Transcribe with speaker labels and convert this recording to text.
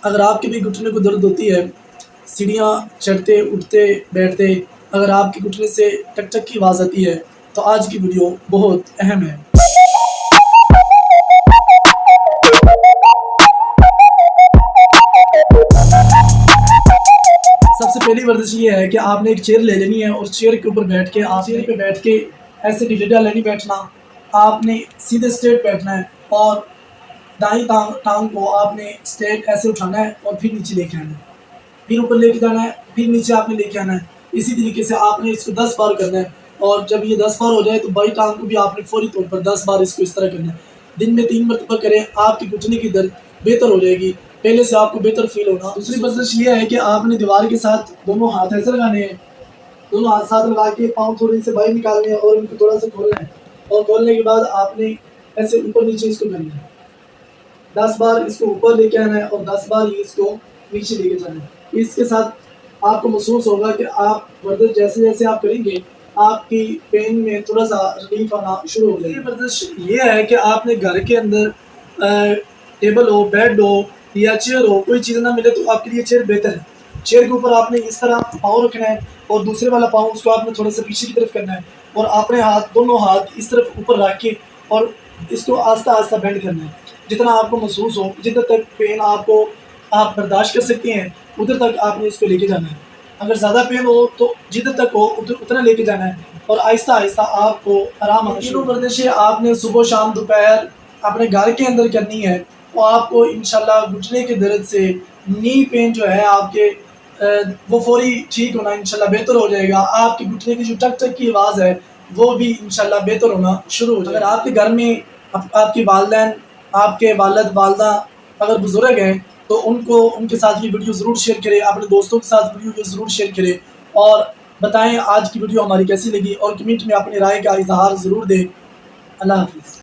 Speaker 1: اگر آپ کے بھی گھٹنے کو درد ہوتی ہے، سیڑھیاں چڑھتے اٹھتے بیٹھتے، اگر آپ کے گھٹنے سے ٹک ٹک کی آواز آتی ہے تو آج کی ویڈیو بہت اہم ہے۔ سب سے پہلی ورزش یہ ہے کہ آپ نے ایک چیئر لے لینی ہے اور چیئر کے اوپر بیٹھ کے چیئر پہ بیٹھ کے ایسے ڈیڈا نہیں بیٹھنا، آپ نے سیدھے اسٹریٹ بیٹھنا ہے اور دائیں ٹانگ کو آپ نے اسٹریٹ ایسے اٹھانا ہے اور پھر نیچے لے کے آنا ہے، پھر اوپر لے کے جانا ہے، پھر نیچے آپ نے لے کے آنا ہے۔ اسی طریقے سے آپ نے اس کو 10 بار کرنا ہے، اور جب یہ 10 بار ہو جائے تو بائیں ٹانگ کو بھی آپ نے فوری طور پر 10 بار اس کو اس طرح کرنا ہے۔ دن میں 3 مرتبہ کریں، آپ کی گھٹنے کی درد بہتر ہو جائے گی، پہلے سے آپ کو بہتر فیل ہوگا۔ دوسری ورزش یہ ہے کہ آپ نے دیوار کے ساتھ دونوں ہاتھ ایسے لگانے ہیں، دونوں ہاتھ ساتھ لگا کے پاؤں تھوڑے سے باہر نکالنے ہیں اور ان کو تھوڑا سا کھولنا ہے، اور کھولنے کے بعد آپ نے ایسے اوپر نیچے اس کو کرنا ہے۔ 10 بار اس کو اوپر لے کے آنا ہے اور 10 بار ہی اس کو نیچے لے کے جانا ہے۔ اس کے ساتھ آپ کو محسوس ہوگا کہ آپ ورزش جیسے جیسے آپ کریں گے آپ کی پین میں تھوڑا سا ریلیف آنا شروع ہو جائے گا۔ یہ ورزش یہ ہے کہ آپ نے گھر کے اندر ٹیبل ہو، بیڈ ہو یا چیئر ہو، کوئی چیز نہ ملے تو آپ کے لیے چیئر بہتر ہے۔ چیئر کے اوپر آپ نے اس طرح پاؤں رکھنا ہے اور دوسرے والا پاؤں اس کو آپ نے تھوڑا سا پیچھے کی طرف کرنا ہے، اور اپنے دونوں ہاتھ اس طرف اوپر رکھ کے اور اس کو آہستہ آہستہ بینڈ کرنا ہے، جتنا آپ کو محسوس ہو، جتنا تک پین آپ برداشت کر سکتے ہیں ادھر تک آپ نے اس کو لے کے جانا ہے۔ اگر زیادہ پین ہو تو جدھر تک ہو اتنا لے کے جانا ہے، اور آہستہ آہستہ آپ کو آرام آنا شروع۔ تینوں ورزشیں آپ نے صبح شام دوپہر اپنے گھر کے اندر کرنی ہے، تو آپ کو انشاءاللہ گھٹنے کے درد سے نی پین جو ہے آپ کے وہ فوری ٹھیک ہونا انشاءاللہ بہتر ہو جائے گا۔ آپ کی گھٹنے کی جو ٹک ٹک کی آواز ہے وہ بھی انشاءاللہ بہتر ہونا شروع ہو جائے گا۔ اگر آپ کے گھر میں آپ کی والدین، آپ کے والد والدہ اگر بزرگ ہیں تو ان کے ساتھ یہ ویڈیو ضرور شیئر کریں، اپنے دوستوں کے ساتھ ویڈیو کو ضرور شیئر کریں، اور بتائیں آج کی ویڈیو ہماری کیسی لگی، اور کمنٹ میں اپنی رائے کا اظہار ضرور دیں۔ اللہ حافظ۔